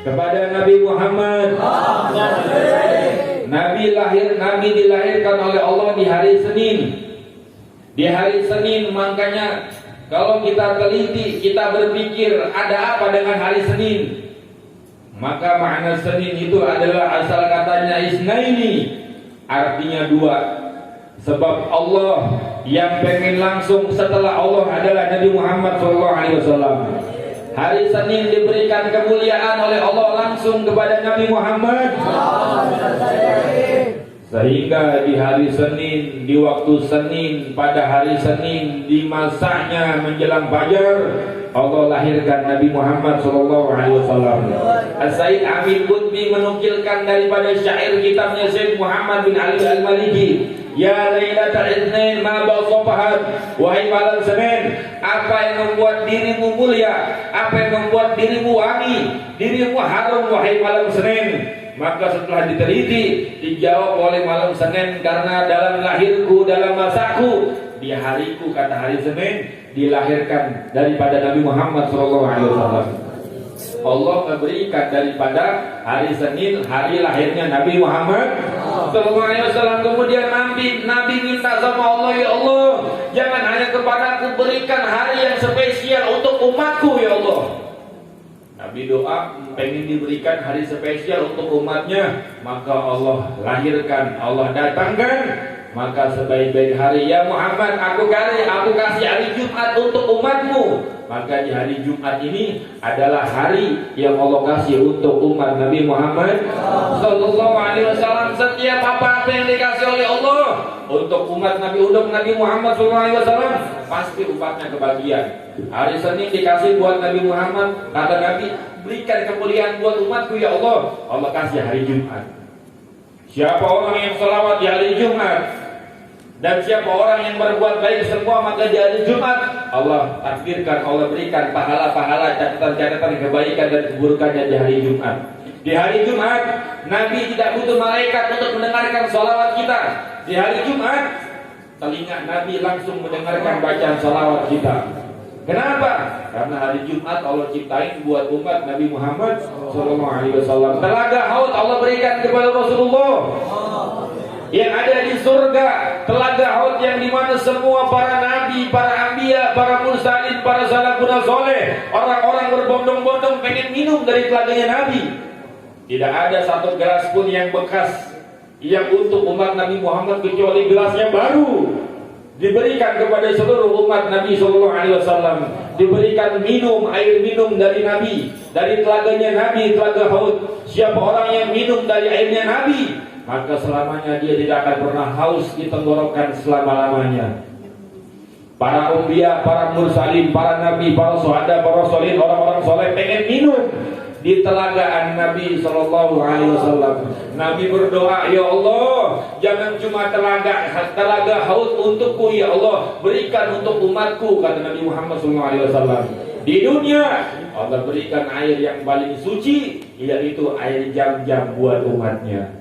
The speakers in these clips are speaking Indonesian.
kepada Nabi Muhammad. Nabi dilahirkan oleh Allah di hari Senin. Di hari Senin, makanya kalau kita teliti, kita berpikir ada apa dengan hari Senin, maka makna Senin itu adalah asal katanya isnaini, artinya dua. Sebab Allah yang pengen langsung setelah Allah adalah Nabi Muhammad SAW. Hari Senin diberikan kemuliaan oleh Allah langsung kepada Nabi Muhammad. Sehingga di hari Senin, di waktu Senin, pada hari Senin, di masanya menjelang fajar, Allah lahirkan Nabi Muhammad SAW. As-Said Amin Qutbi menukilkan daripada syair kitabnya Syekh Muhammad bin Ali Al-Maliki, ya Lailatul Itsnain ma basafahat, wahai malam Senin, apa yang membuat dirimu mulia, apa yang membuat dirimu wangi, dirimu harum wahai malam Senin? Maka setelah diteliti, dijawab oleh malam Senin, karena dalam lahirku, dalam masaku, di hariku, kata hari Senin, dilahirkan daripada Nabi Muhammad SAW. Allah memberikan daripada hari Senin, hari lahirnya Nabi Muhammad SAW. Kemudian Nabi minta sama Allah, ya Allah, jangan hanya kepadaku, berikan hari yang spesial untuk umatku, ya Allah. Nabi doa pengen diberikan hari spesial untuk umatnya, maka Allah lahirkan, Allah datangkan. Maka sebaik-baik hari, ya Muhammad, aku kasih hari Jumat untuk umatmu. Maka di hari Jumat ini adalah hari yang Allah kasih untuk umat Nabi Muhammad Sallallahu Alaihi Wasallam. Setiap apa yang dikasih oleh Allah untuk umat Nabi Muhammad Sallallahu Alaihi Wasallam, pasti umatnya kebagian. Hari Senin dikasih buat Nabi Muhammad, kata Nabi, berikan kemuliaan buat umatku ya Allah. Allah kasih hari Jumat. Siapa orang yang selawat di hari Jumat, dan siapa orang yang berbuat baik semua, maka di hari Jumat Allah takdirkan, Allah berikan pahala-pahala, catatan-catatan kebaikan dan keburukannya di hari Jumat. Di hari Jumat Nabi tidak butuh malaikat untuk mendengarkan salawat kita. Di hari Jumat telinga Nabi langsung mendengarkan bacaan salawat kita. Kenapa? Karena hari Jumat Allah ciptain buat umat Nabi Muhammad SAW. Telaga Haud Allah berikan kepada Rasulullah yang ada di surga. Telaga Haud yang dimana semua para nabi, para anbiya, para mursalin, para salafun soleh, orang-orang berbondong-bondong pengen minum dari telaganya Nabi. Tidak ada satu gelas pun yang bekas yang untuk umat Nabi Muhammad, kecuali gelasnya baru diberikan kepada seluruh umat Nabi SAW. Diberikan minum, air minum dari Nabi, dari telaganya Nabi, telaga Haud. Siapa orang yang minum dari airnya Nabi, maka selamanya dia tidak akan pernah haus di tenggorokan selama-lamanya. Para umbia, para mursalin, para nabi, para syuhada, para solihin, orang-orang soleh pengen minum di telagaan Nabi SAW. Nabi berdoa, ya Allah, jangan cuma telaga Haud untukku, ya Allah, berikan untuk umatku, kata Nabi Muhammad SAW. Di dunia Allah berikan air yang paling suci, yaitu air Zam-Zam buat umatnya.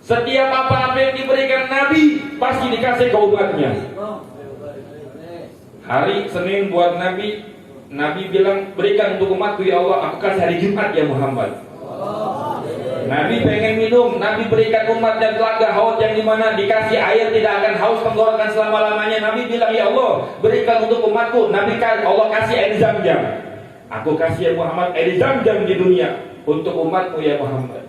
Setiap apa-apa yang diberikan Nabi pasti dikasih ke umatnya. Hari Senin buat Nabi, Nabi bilang, berikan untuk umatku ya Allah, aku kasih hari Jumat ya Muhammad. Nabi pengen minum, Nabi berikan umatnya telaga Haud yang dimana dikasih air tidak akan haus tenggorokan selama-lamanya. Nabi bilang, ya Allah, berikan untuk umatku. Nabi Allah kasih air Zam-Zam. Aku kasih ya Muhammad air Zam-Zam di dunia untuk umatku ya Muhammad.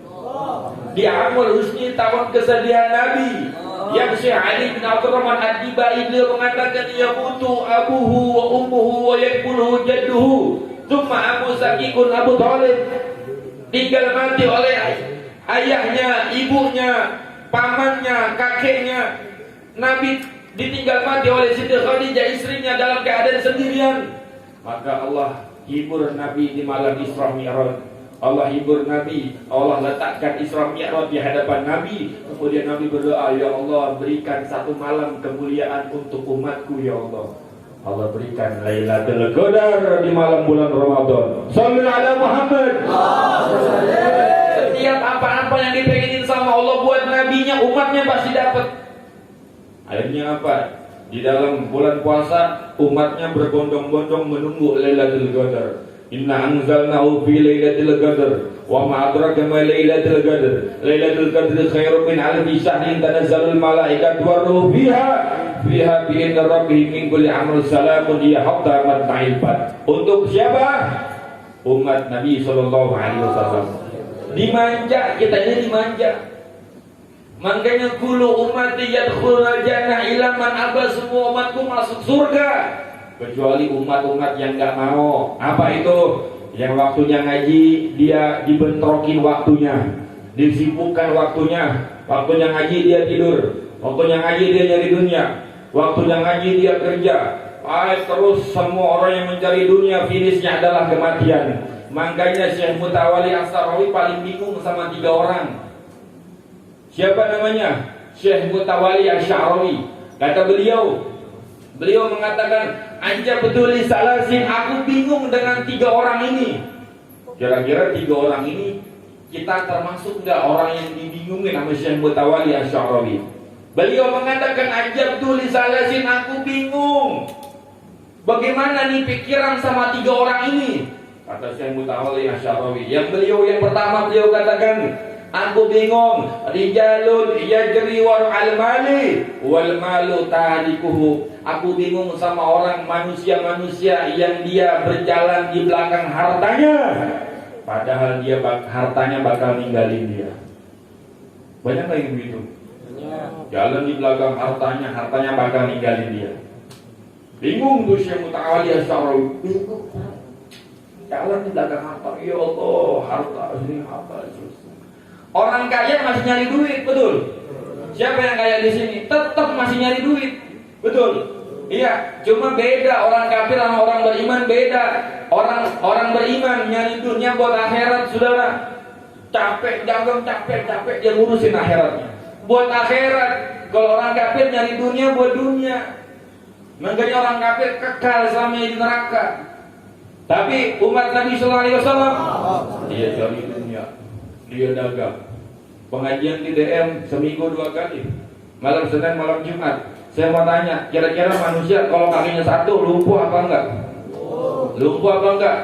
Di Amul Husni tahun kesedihan Nabi, yang Syekh Ali bin Abdurrahman Ad-Dibai beliau mengatakan, yamutu abuhu wa ummuhu wa yakbuluhu jadduhu, thumma Abu Sakikun Abu Thalib, tinggal mati oleh ayahnya, ibunya, pamannya, kakeknya. Nabi ditinggal mati oleh Siti Khadijah istrinya dalam keadaan sendirian. Maka Allah hibur Nabi di malam Isra Mi'raj. Allah hibur Nabi, Allah letakkan Isra Mi'raj di hadapan Nabi. Kemudian Nabi berdoa, ya Allah, berikan satu malam kemuliaan untuk umatku ya Allah. Allah berikan Lailatul Qadar di malam bulan Ramadan. Shallu ala Muhammad. Setiap apa-apa yang dipengenin sama Allah buat nabinya, umatnya pasti dapat. Akhirnya apa? Di dalam bulan puasa umatnya berbondong-bondong menunggu Lailatul Qadar. Inna anzalnahu fi lailatul qadr wa ma adraka ma lailatul qadr. Lailatul qadri khairun min alfi syahrin tanazzalul malaikatu war-ruhu fiha bi'idzni rabbihim min kulli amrin salamun hiya hatta matla'il fajr. Untuk siapa? Umat Nabi sallallahu alaihi wasallam. Dimanja, kita ini dimanja. Makanya kullu ummati yadkhulul jannah illa man aba, semua umatku masuk surga kecuali umat-umat yang enggak mau. Apa itu? Yang waktunya ngaji dia dibentrokin waktunya, disibukkan waktunya. Waktunya ngaji dia tidur, waktunya ngaji dia nyari dunia, waktunya ngaji dia kerja. Terus semua orang yang mencari dunia finishnya adalah kematian. Makanya Syekh Mutawali As-Sarawi paling bingung sama 3 orang. Siapa namanya? Syekh Mutawali As-Sarawi. Kata beliau mengatakan, "Anja betul salasin, aku bingung dengan 3 orang ini." Kira-kira 3 orang ini kita termasuk enggak orang yang dibingungin sama Syekh Mutawali As-Sarawi? Beliau mengatakan, "Anja betul salasin, aku bingung. Bagaimana nih pikiran sama 3 orang ini?" Kata Syekh Mutawali As-Sarawi. Yang pertama beliau katakan, "Aku bingung, rijalun yajri wal mali wal malu tahdikuhu." Aku bingung sama orang manusia yang dia berjalan di belakang hartanya, padahal dia hartanya bakal ninggalin dia. Banyak lagi begitu. Jalan di belakang hartanya bakal ninggalin dia. Bingung tuh Syekh Mutawali As-Sarawi. Bingung. Jalan di belakang harta, ya Allah, harta ini apa? Orang kaya masih nyari duit, betul? Siapa yang kaya di sini? Tetap masih nyari duit, betul? Iya, cuma beda orang kafir sama orang beriman beda. Orang beriman nyari dunia buat akhirat, saudara. Capek dagang, capek dia ngurusin akhiratnya. Buat akhirat. Kalau orang kafir nyari dunia buat dunia. Makanya orang kafir kekal selamanya di neraka. Tapi umat Nabi sallallahu alaihi wasallam dia cari dunia. Dia dagang. Pengajian di DM seminggu 2 kali. Malam Senin, malam Jumat. Saya mau tanya, kira-kira manusia kalau kakinya satu lumpuh apa enggak? Lumpuh apa enggak?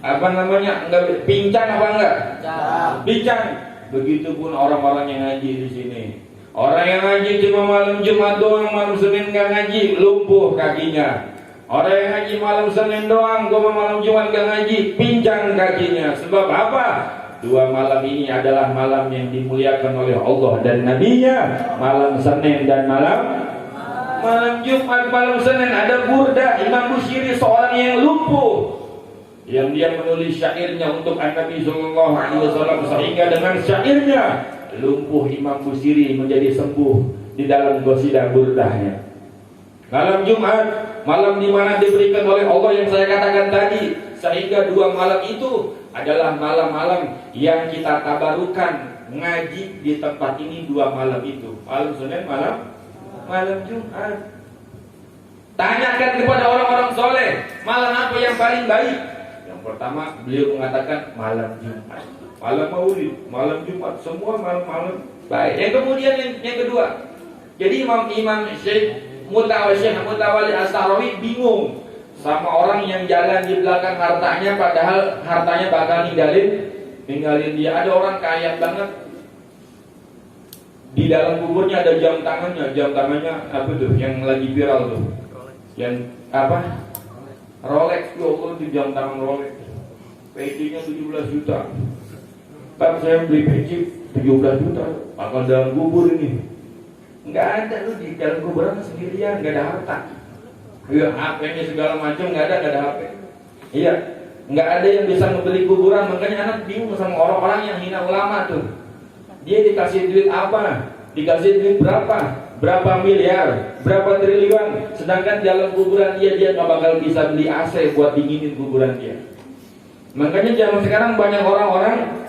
Apa namanya? Enggak pincang apa enggak? Pincang. Begitupun orang-orang yang ngaji di sini. Orang yang ngaji cuma malam Jumat doang, malam Senin enggak ngaji, lumpuh kakinya. Orang yang ngaji malam Senin doang, cuma malam Jumat enggak ngaji, pincang kakinya. Sebab apa? 2 malam ini adalah malam yang dimuliakan oleh Allah dan Nabi-Nya. Malam Senin dan malam Jumat. Malam Senin ada Burdah Imam Busiri, seorang yang lumpuh, yang dia menulis syairnya untuk Nabi sallallahu alaihi wasallam, sehingga dengan syairnya lumpuh Imam Busiri menjadi sembuh di dalam qasidah Burdahnya. Malam Jumat, malam di mana diberikan oleh Allah yang saya katakan tadi, sehingga 2 malam itu adalah malam-malam yang kita tabarukan ngaji di tempat ini. 2 malam itu, malam Senin, malam Jumat. Tanyakan kepada orang-orang soleh, malam apa yang paling baik? Yang pertama beliau mengatakan malam Jumat, malam Maulid, malam Jumat, semua malam-malam baik. Yang kemudian yang kedua, jadi Imam Syekh Mutawali As-Sarawi bingung sama orang yang jalan di belakang hartanya, padahal hartanya bakal ninggalin dia. Ada orang kaya banget, di dalam kuburnya ada jam tangannya apa tuh yang lagi viral tuh, yang apa, Rolex tuh, di jam tangan Rolex, PC-nya 17 juta. Pak, saya beli PC 17 juta, bakal dalam kubur ini. Nggak ada lu di dalam kuburan sendirian, nggak ada harta. Ya, HP-nya segala macam nggak ada HP. Iya, nggak ada yang bisa membeli kuburan. Makanya anak bingung sama orang-orang yang hina ulama tuh. Dia dikasih duit apa? Dikasih duit berapa miliar, berapa triliun, sedangkan dalam kuburan dia nggak bakal bisa beli AC buat dinginin kuburan dia. Makanya zaman sekarang banyak orang-orang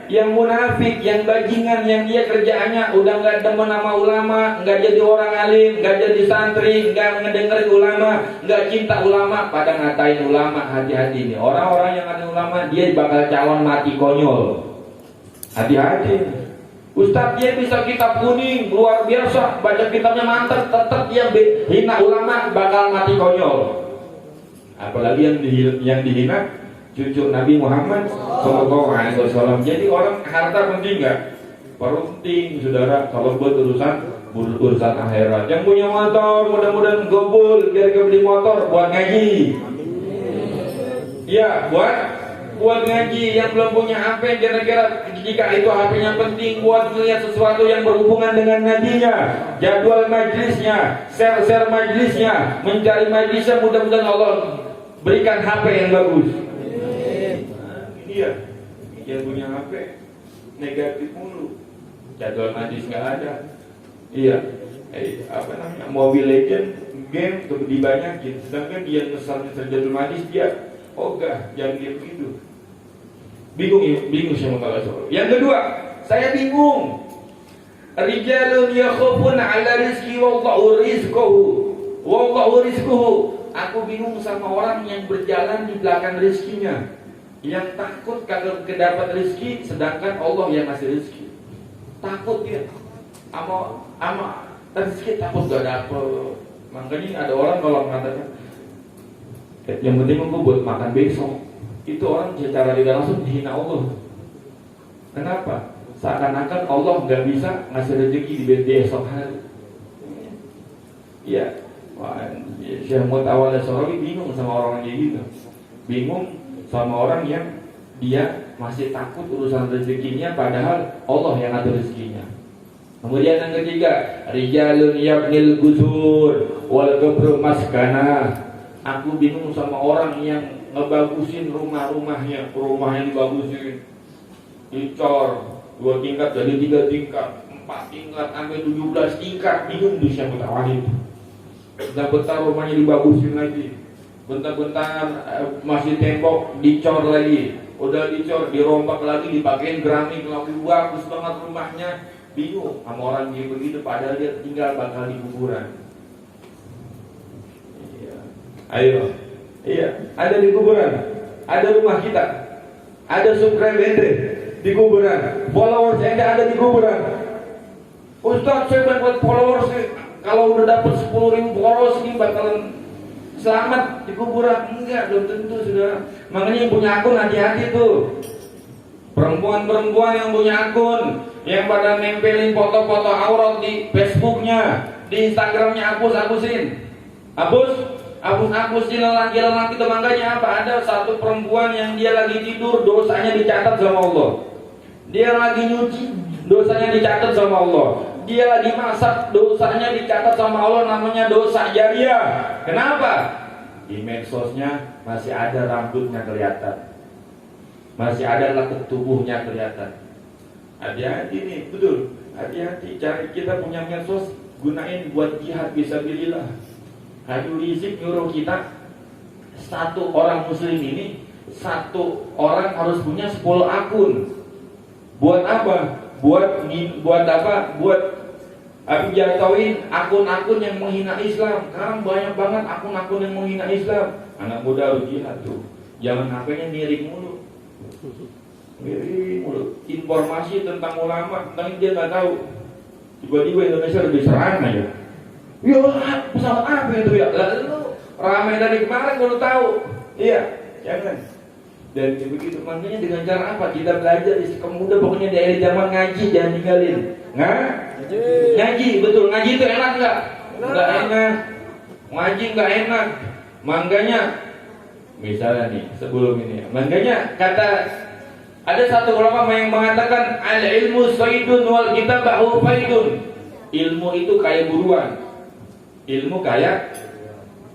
yang munafik, yang bajingan, yang dia kerjaannya udah nggak demen sama ulama, nggak jadi orang alim, nggak jadi santri, nggak ngedengerin ulama, nggak cinta ulama, pada ngatain ulama. Hati-hati nih, orang-orang yang ada ulama dia bakal calon mati konyol. Hati-hati. Ustadz dia bisa kitab kuning luar biasa, baca kitabnya mantap, tetap dia hina ulama, bakal mati konyol. Apalagi yang dihina cucu Nabi Muhammad SAW. Jadi orang harta penting nggak? Penting, saudara. Kalau buat urusan akhirat. Yang punya motor mudah-mudahan gobul, kira-kira beli motor buat ngaji. Iya, buat ngaji. Yang belum punya HP, kira-kira jika itu HP-nya penting buat melihat sesuatu yang berhubungan dengan nabinya, jadwal majlisnya, share majlisnya, mencari majlisnya, mudah-mudahan Allah berikan HP yang bagus. Iya, yang punya HP negatif mulu, jadwal majlis nggak ada. Iya, apa namanya, Mobile Legend game tuh dibanyakin, sedangkan dia ngesalnya jadwal majlis dia ogah, jangan dia begitu. Bingung sama kalau. Yang kedua, saya bingung. Rijalun yakhufuna ala rizki wallahu rizquhu. Aku bingung sama orang yang berjalan di belakang rizkinya, yang takut kalau kedapat rezeki sedangkan Allah yang ngasih rezeki. Takut dia ama rezeki, takut gak dapet. Makanya ada orang kalau mengatakan yang penting aku buat makan besok, itu orang secara tidak langsung dihina Allah. Kenapa? Seakan-akan Allah gak bisa ngasih rezeki di esok hari. Iya, Syekh Mutawalli Sharawi bingung sama orang kayak gitu. Bingung sama orang yang dia masih takut urusan rezekinya padahal Allah yang ngatur rezekinya. Kemudian yang ketiga, rijalun yabnil gusur wal qabru maskana. Aku bingung sama orang yang ngebagusin rumahnya dibagusin, dicor 2 tingkat jadi 3 tingkat, 4 tingkat sampai 17 tingkat. Bingung tuh Syekh Mutawalli itu. Bentar rumahnya dibagusin lagi, bentar masih tembok dicor lagi, udah dicor dirombak lagi, dipakein keramik lagi, bagus banget rumahnya. Bingung sama orang yang begitu padahal dia tinggal bakal di kuburan. Iya, ada di kuburan, ada rumah kita, ada subscribe ente di kuburan, followers ente ada di kuburan. Ustaz, saya dapat followers, kalau udah dapat 10.000 followers ini bakalan selamat di kuburan. Enggak, belum tentu, saudara. Makanya yang punya akun hati-hati tuh. Perempuan-perempuan yang punya akun, yang pada nempelin foto-foto aurat di Facebooknya, di Instagramnya, hapusin lelaki itu. Makanya apa? Ada satu perempuan yang dia lagi tidur, dosanya dicatat sama Allah. Dia lagi nyuci, dosanya dicatat sama Allah. Dia lagi masak, dosanya dicatat sama Allah, namanya dosa jariah. Kenapa? Di medsosnya masih ada rambutnya kelihatan, masih ada latuk tubuhnya kelihatan. Hati-hati nih, betul. Hati-hati, cari, kita punya medsos, gunain buat jihad fisabilillah. Habib Rizik nyuruh kita, satu orang muslim ini, satu orang harus punya 10 akun. Buat apa? Buat apa? Buat jatuhin akun-akun yang menghina Islam. Sekarang banyak banget akun-akun yang menghina Islam. Anak muda harus jihad tuh. Jangan HP-nya miring mulu. Informasi tentang ulama, tentang dia nggak tahu. Tiba-tiba Indonesia lebih serang aja. Ya, pesawat apa itu ya? Lalu ramai dari kemarin baru tahu. Iya, jangan. Dan begitu, makanya dengan cara apa? Kita belajar di muda, pokoknya di akhir zaman ngaji, jangan tinggalin. Ngaji, betul. Ngaji itu enak nggak? Nggak enak. Ngaji nggak enak. Makanya, misalnya nih, sebelum ini, makanya kata ada satu ulama yang mengatakan al ilmu saydun wal kitabahu faidun. Ilmu itu kayak buruan. Ilmu kayak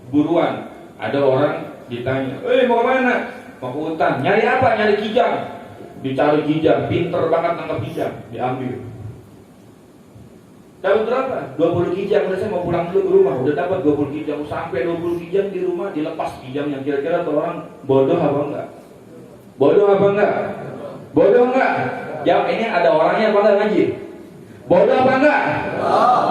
buruan. Ada orang ditanya, mau kemana? Mau ke hutan. Nyari apa? Nyari kijang. Dicari kijang, pinter banget nangkap kijang, diambil. Dapat berapa? 20 kijang. Udah, saya mau pulang dulu ke rumah. Udah dapat 20 kijang. Sampai 20 kijang di rumah, dilepas kijang yang kira-kira tuh orang bodoh apa enggak? Bodoh apa enggak? Bodoh enggak? Jawab, ini ada orangnya apa enggak ngaji? Bodoh apa enggak?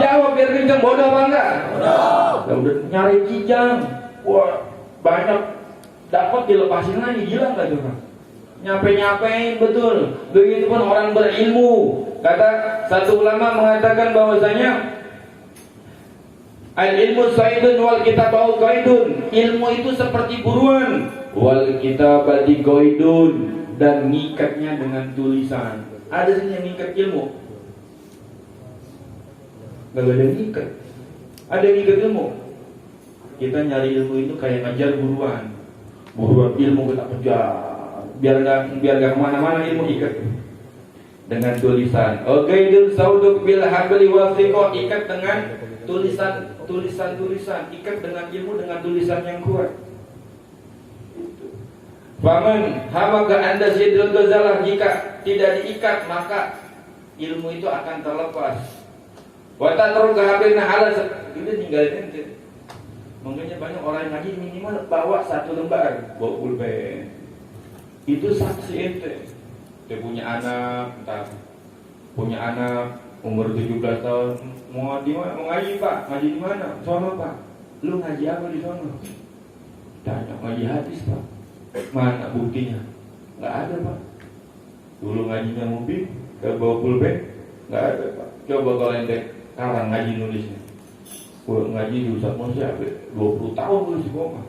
Jawab biar kenceng, bodoh apa enggak? Bodoh. Udah nyari kijang. Wah, banyak. Dapat dilepasin lagi, gila nggak tuh? Nyapain betul. Begitupun orang berilmu. Kata satu ulama mengatakan bahwasanya Al ilmu saidun wal kitabatu qaidun. Ilmu itu seperti buruan. Wal kitabati qaidun, dan ngikatnya dengan tulisan. Ada sih yang ngikat ilmu? Gak ada yang ngikat. Ada yang ngikat ilmu. Kita nyari ilmu itu kayak ngajar buruan. Buruan ilmu kita kejar. Biar gak kemana-mana, ilmu ikat dengan tulisan. Qaidun sauduk bil habli wasiqah, ikat dengan tulisan, ikat dengan ilmu dengan tulisan yang kuat. Faman hamaka anda Sayyidul Ghazalah, jika tidak diikat maka ilmu itu akan terlepas. Wa tatrul kahabina ala, itu tinggalin ente. Makanya banyak orang yang ngaji minimal bawa 1 lembar, bawa pulpen. Itu saksi ente. Dia punya anak, punya anak umur 17 tahun, mau di mana? Mau ngaji Pak? Ngaji di mana? Sono Pak. Lu ngaji apa di sono? Tanya, ngaji hadis Pak. Mana buktinya? Nggak ada Pak. Dulu ngajinya mobil, gak bawa pulpen, nggak ada Pak. Coba kalau ente sekarang ngaji nulisnya. Gua ngaji di Ustaz Musa 20 tahun nulis di koma.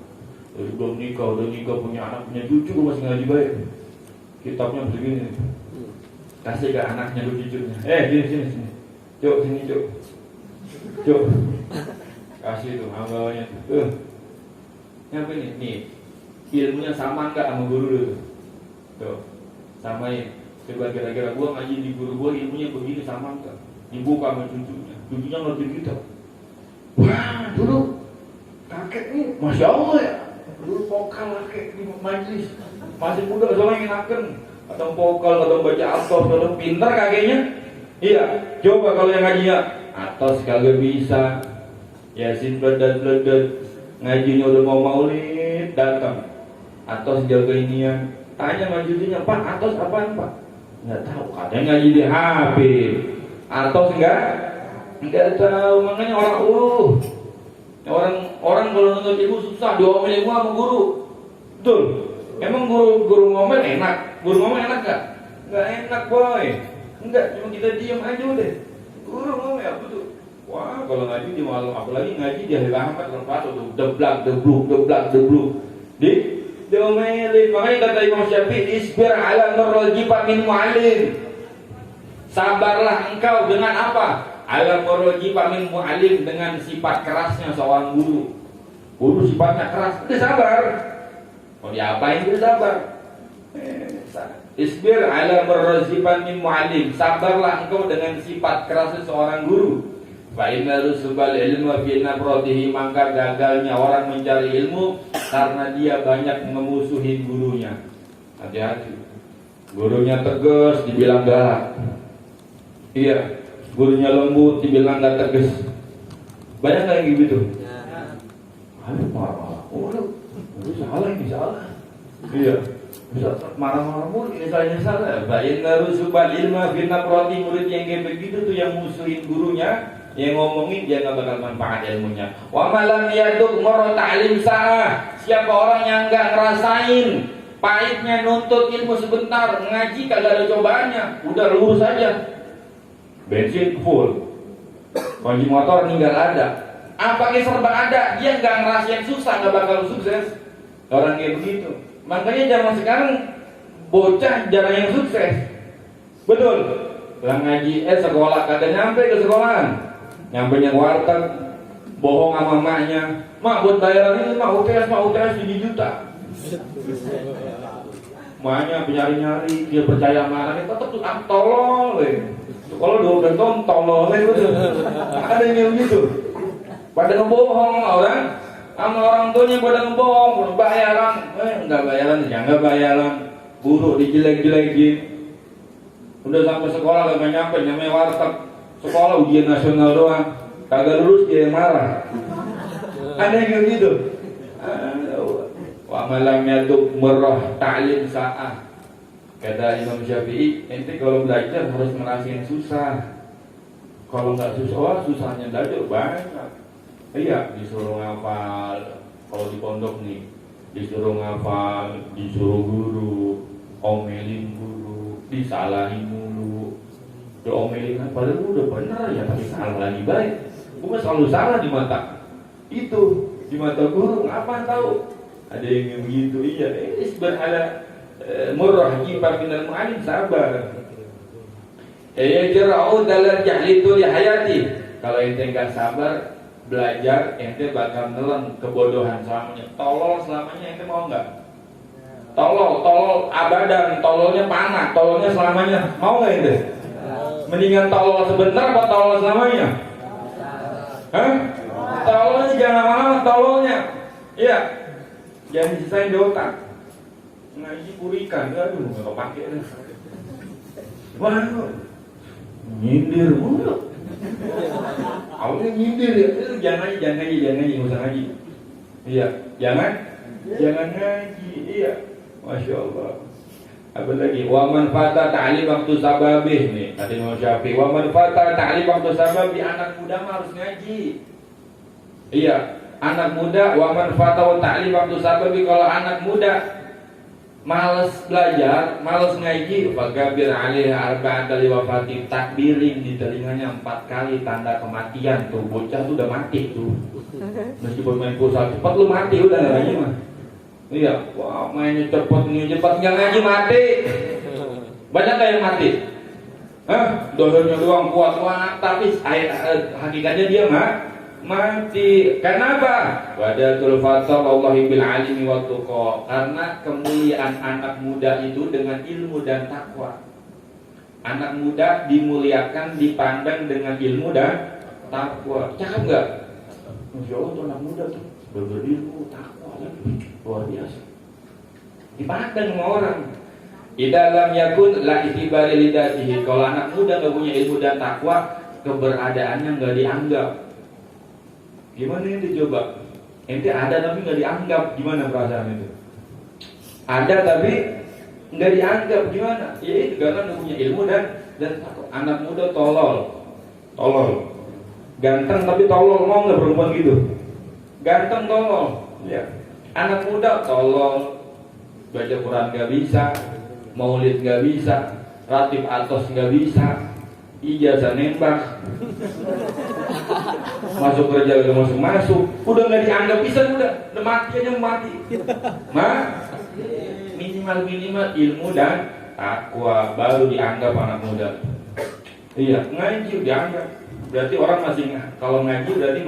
Terus belum nikah, udah nikah, punya anak, punya cucu, gua masih ngaji baik. Kitabnya begini. Kasih ke anaknya lu cucunya. Sini. Cuk, sini Cuk. Kasih tuh anggawanya tuh. Apa ini? Nih. Ilmunya sama enggak sama guru lu? Tuh. Samain. Coba kira-kira gua ngaji di guru gua ilmunya begini sama enggak? Dibuka sama cucunya. Cucunya ngerti kita. Wah, dulu kakek nih, Masya Allah ya. Dulu pokal kakek di majlis. Masih muda soalnya enakan. Atau pokal, atau baca atos, atau pintar kakeknya. Iya, coba kalau yang ngajinya atos kagak bisa, Yasin bledat, ngajinya udah mau maulid datang, atos jaga inian, tanya majudinya, Pak atos apaan Pak? Nggak tahu, katanya ngaji di HP, atos nggak tahu, makanya orang kalau nonton ibu susah diomelin gua sama guru, betul? Emang guru ngomel enak? Guru ngomel enak gak? Nggak enak boy. Enggak, cuma kita diam aja udah. Guru ngomel apa tuh? Wah, kalau ngaji di malam, apalagi ngaji di hari Ahmad lepas tuh deblak. Diomelin. Makanya kata Imam Syafi'i, isbir ala nurul jifa min mu'allim. Sabarlah engkau dengan apa? Ala nurul jifa min mu'allim, dengan sifat kerasnya seorang guru. Guru sifatnya keras, dia sabar. Mau diapain dia sabar? Isbir ala marrazifan min mu'allim, sabarlah engkau dengan sifat keras seorang guru. Fa inna rusbal ilmu fi nafradihi, maka gagalnya orang mencari ilmu karena dia banyak memusuhi gurunya. Hati-hati. Gurunya tegas dibilang galak. Iya, gurunya lembut dibilang gak tegas. Banyak kayak gitu. Aduh, marah-marah. Itu salah ini salah. Iya. Bisa marah-marah mulu, ini salah. Bayin narusubal ilma fitnah proti, murid yang kayak begitu tuh yang musuhin gurunya, yang ngomongin dia nggak bakal manfaat ilmunya. Wa malam yaduk moro ta'lim sa'ah, siapa orang yang nggak ngerasain pahitnya nuntut ilmu sebentar, ngaji kagak ada cobaannya, udah lurus aja, bensin full, kunci motor ninggal ada, pakai serba ada, dia nggak ngerasain susah, nggak bakal sukses. Orang kayak begitu. Makanya zaman sekarang bocah jarang yang sukses. Betul. Lah ngaji sekolah kagak nyampe ke sekolahan. Nyampenya warteg, bohong sama maknya. Mak buat bayaran ini mak UTS 7 juta. Maknya nyari-nyari, dia percaya sama anaknya, tetep tuh tolol Kalau 12 tahun tolol betul. Ada yang begitu. Pada ngebohong orang. Sama orang tuanya pada ngebohong, bayaran, enggak bayaran, buruk dijelek-jelekin. Udah sampai sekolah kagak nyampe, namanya warteg. Sekolah ujian nasional doang, kagak lulus dia yang marah. Ada yang kayak gitu. Wa malam yaduk merah ta'lim sa'ah. Kata Imam Syafi'i, ente kalau belajar harus ngerasain susah. Kalau nggak susah, susahnya belajar banyak. Iya, disuruh ngafal. Kalau di pondok nih, disuruh ngafal, disuruh guru, omelin guru, disalahin mulu. Diomelin, padahal udah bener ya, tapi salah lagi baik. Bukan selalu salah di mata itu, di mata guru, apa tahu? Ada yang begitu, iya. Isbar ala murrah jibab minal mu'alim, sabar. Yajra'u dalal jahli tuli hayati. Kalau ente enggak sabar belajar, ente bakal nelen kebodohan selamanya. Tolol selamanya, ente mau enggak? Tolol abadan, tololnya panah, tololnya selamanya. Mau enggak ente? Mendingan tolol sebentar apa tolol selamanya? Hah? Tololnya jangan lama-lama, tololnya. Iya. Jangan disisain di otak. Ngaji purikan, aduh enggak pakai. Waduh. Nyindir mulu. Awalnya nyindir ya. Jangan ngaji, enggak usah ngaji. Iya, jangan ngaji. Iya. Masya Allah. Apa lagi? Wa man fata ta'lim waktu sababih nih. Kata Imam Syafi'i, wa man fata ta'lim waktu sababih, anak muda mah harus ngaji. Iya, anak muda wa man fata ta'lim waktu sababih, kalau anak muda malas belajar, malas ngaji, fagabir alaihi arba'an kali wafati, takbirin di telinganya 4 kali tanda kematian. Tuh bocah tuh udah mati tuh. Meskipun main pulsa cepat lu mati udah ngaji mah. Iya, wah mainnya cepat nggak ngaji mati. Banyak yang mati. Dohirnya doang kuat, tapi hakikatnya dia mati. Karena apa? Wadatul fatal Allahi bil alimi wa tuqa. Karena kemuliaan anak muda itu dengan ilmu dan takwa. Anak muda dimuliakan, dipandang dengan ilmu dan takwa. Cakap nggak? Masya Allah tuh anak muda tuh berilmu, takwa lagi. Luar biasa. Dipandang sama orang. Idalam yakun la itibari lidatihi. Kalau anak muda nggak punya ilmu dan takwa, keberadaannya nggak dianggap. Gimana ini coba? Ente ada tapi nggak dianggap, gimana perasaan itu? Ada tapi nggak dianggap, gimana? Ya itu karena nggak punya ilmu dan takwa. Anak muda tolol, ganteng tapi tolol. Mau nggak perempuan gitu? Ganteng tolol, ya. Anak muda tolol, baca Quran nggak bisa, maulid nggak bisa, ratib atos nggak bisa, ijazah nembak, masuk kerja nggak masuk, udah nggak dianggap bisa, udah mati aja mati. Minimal ilmu dan takwa baru dianggap anak muda. Iya, ngaji dianggap. Berarti orang masih, kalau ngaji berarti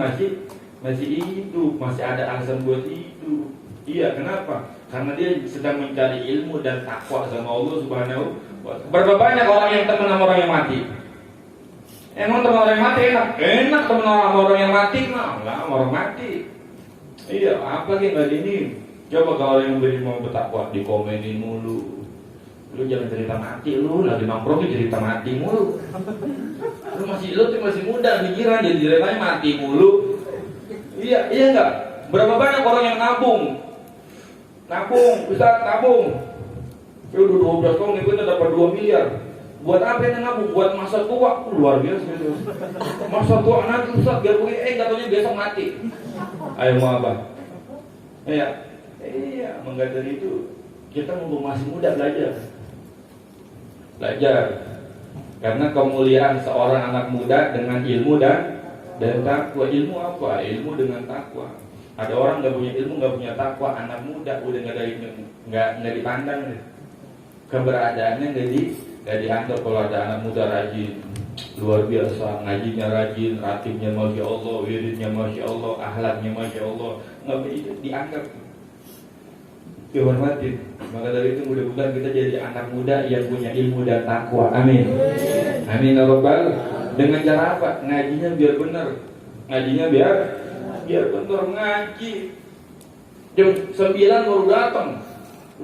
masih hidup, masih ada alasan buat hidup. Iya, kenapa? Karena dia sedang mencari ilmu dan takwa sama Allah Subhanahu wa ta'ala. Berapa banyak orang yang teman sama orang yang mati? Emang teman orang yang mati enak? Enak teman sama orang yang mati, lah orang mati. Iya, apa lagi nggak ini? Coba kalau orang yang berilmu bertakwa dikomenin mulu. Lu jangan cerita mati, lu lagi nongkrong cerita mati mulu. Lu masih muda, pikiran jadi ceritanya mati mulu. Iya enggak? Berapa banyak orang yang nabung, Ustaz nabung. Ya udah 12 tahun ngikutnya dapat 2 miliar. Buat apa yang nabung? Buat masa tua. Luar biasa itu. Masa tua nanti Ustaz biar begini, katanya besok mati. Ayo mau apa? Iya, maka dari itu kita mumpung masih muda belajar. Karena kemuliaan seorang anak muda dengan ilmu dan takwa. Ilmu apa? Ilmu dengan takwa. Ada orang nggak punya ilmu, nggak punya takwa, anak muda udah nggak dipandang, keberadaannya nggak dianggap. Kalau ada anak muda rajin, luar biasa, ngajinya rajin, ratibnya masya Allah, wiridnya masya Allah, akhlaknya masya Allah, nggak dianggap, dihormatin. Maka dari itu mudah-mudahan kita jadi anak muda yang punya ilmu dan takwa. Amin. Amin ya Rabbal. Dengan cara apa? Ngajinya biar benar. Ngajinya biar benar ngaji. Jam 9 baru datang.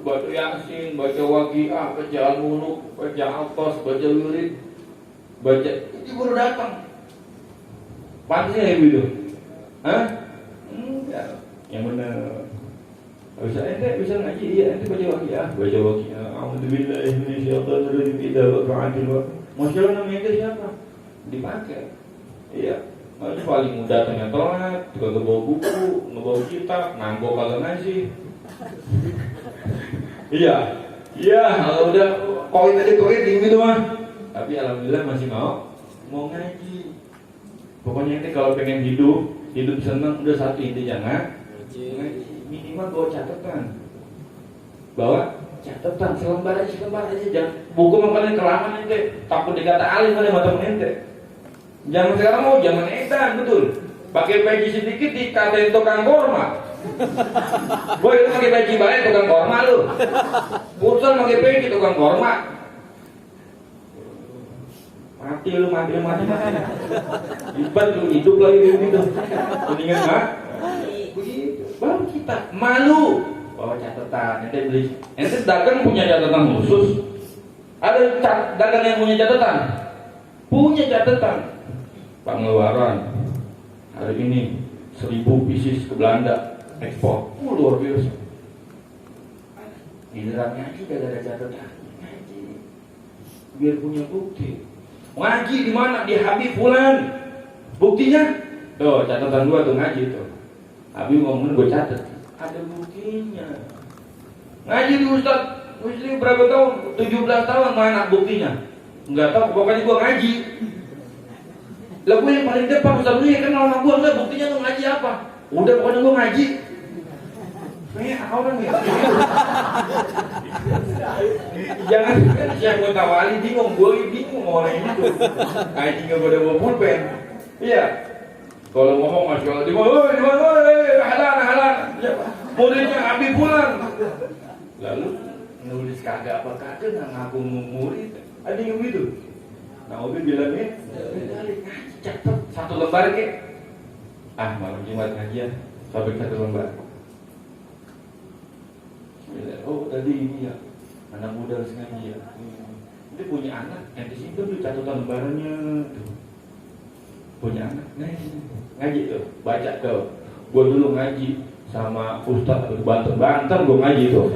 Baca Yasin, baca Waqiah, baca Al-Muluk, baca Al-Qas, baca Wirid, baca itu baru datang. Pantasnya ya gitu. Enggak. Yang benar. Bisa ngaji, iya, ente baca Waqiah. A'udzubillahi minasyaitonir rajim. Idza waqa'atil waqi'ah. Masya Allah, namanya siapa? Dipakai. Iya. Masih paling muda tanya telat, juga ngebawa buku, ngebawa kitab, nanggo kalau ngasih. Iya, kalau udah koin aja koin gitu mah. Tapi alhamdulillah masih mau ngaji. Pokoknya ini kalau pengen hidup senang, udah satu intinya ngaji. Minimal bawa catatan. Bawa catatan selembar aja, jangan buku makanya kelamaan ente, takut dikata alim pada mata ente. Zaman sekarang mau zaman edan betul. Pakai peci sedikit dikatain tukang korma. Boy lu pakai peci balik tukang korma lu. Pulsa pakai peci tukang korma. Mati. Ibat lu hidup lagi gitu. Mendingan enggak? Begitu. Baru kita malu. Bawa catatan, ente dagang punya catatan khusus. Ada dagang yang punya catatan? Punya catatan. Pengeluaran hari ini 1000 pieces ke Belanda ekspor. Luar biasa. Giliran ngaji gak ada catatan. Ngaji biar punya bukti. Ngaji di mana? Di Habib Fulan. Buktinya? Tuh catatan gua tuh ngaji tuh. Habib ngomongin gua catat. Ada buktinya. Ngaji di Ustaz Muslim berapa tahun? 17 tahun. Mana buktinya? Enggak tahu, pokoknya gua ngaji. Lah gue yang paling depan Ustaz Muslim kan nama gua enggak, buktinya lu ngaji apa? Udah pokoknya gua ngaji. Orang ya. Jangan kan siapa tawali bingung, gue bingung orang itu. Ngaji enggak pada bawa pulpen. Iya. Kalau ngomong Masya Allah, di mana, halal. Ya, muridnya Habib pulang. Lalu nulis kagak apa kagak, nggak ngaku murid. Ada yang gitu. Nah, Habib bilangnya, catat 1 lembar ke. Malam Jumat ngajian, sampai 1 lembar. Oh, tadi ini ya, anak muda harus ngaji ya. Dia punya anak, yang disimpan tuh catatan lembarannya. Punya anak, ngaji tuh, baca tuh. Gue dulu ngaji sama Ustaz Banten gue ngaji tuh.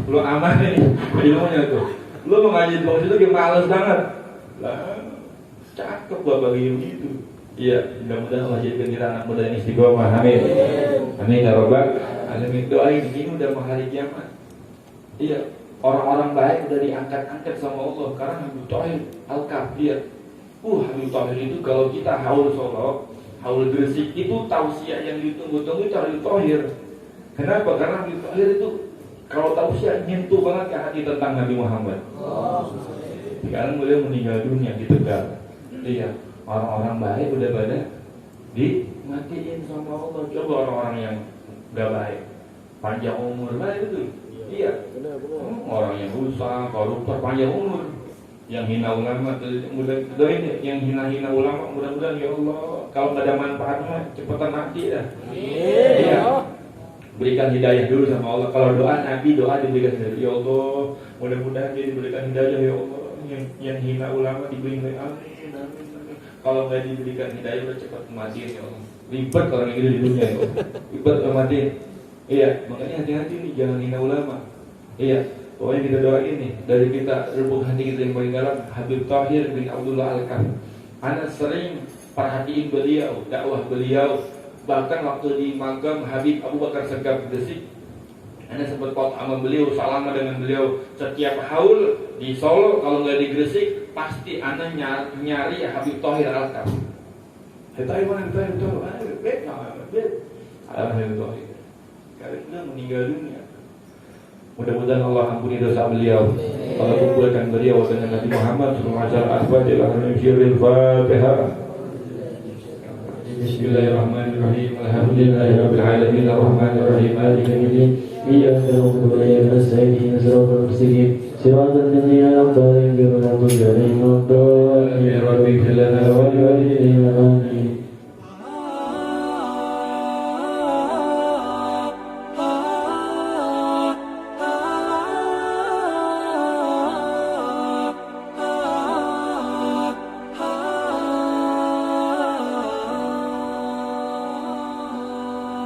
Lu aman nih ilmunya tuh. Lu mau ngaji tuh itu dia males banget. Lah, cakep gua bagi gitu. Iya, mudah-mudahan Allah jadikan kita anak muda yang istiqomah. Amin. Amin ya rabbal alamin. Doain ini udah mau hari kiamat. Iya, orang-orang baik udah diangkat-angkat sama Allah karena Habib Thohir Al-Kaf dia. Habib Thohir itu kalau kita haul Solo, haul Gresik itu tausiah yang ditunggu-tunggu itu Habib Thohir. Kenapa? Karena Habib Thohir itu kalau tausiah nyentuh banget ke hati tentang Nabi Muhammad. Sekarang beliau meninggal dunia di Tegal. Iya, orang-orang baik udah pada dimatiin sama Allah. Coba orang-orang yang gak baik, panjang umur baik itu. Iya, orang yang rusak, koruptor, panjang umur. Yang hina ulama, yang hina ulama, mudah-mudahan ya Allah, kalau nggak ada manfaatnya cepetan mati dah. Iya. Berikan hidayah dulu sama Allah. Kalau doa Nabi, doa diberikan hidayah. Ya Allah, mudah-mudahan dia diberikan hidayah ya Allah. Yang hina ulama diberi hidayah. Amin. Kalau nggak diberikan hidayah udah cepat mati ya Allah. Ribet orang yang hidup di dunia ya Allah. Ribet kalau mati. Iya, makanya hati-hati nih, jangan hina ulama. Iya. Pokoknya kita doain nih, dari kita rebuk hati kita yang paling dalam, Habib Thohir bin Abdullah Al-Kaf. Ana sering perhatiin beliau, dakwah beliau. Bahkan waktu di makam Habib Abu Bakar Segaf Gresik, ana sempat pot sama beliau, salama dengan beliau. Setiap haul di Solo, kalau nggak di Gresik, pasti ana nyari Habib Thohir Al-Kaf. Habib Thohir, Habib Thohir. Karena dia meninggal dunia. Mudah-mudahan Allah ampuni dosa beliau. Allah kumpulkan beliau dengan Nabi Muhammad Al-Fatihah. Bismillahirrahmanirrahim. Alhamdulillahirabbil alamin arrahmanir rahim maliki yaumiddin. Iyyaka na'budu wa iyyaka nasta'in ihdinas siratal mustaqim. Siratal ladzina an'amta 'alaihim ghairil maghdubi 'alaihim waladdallin.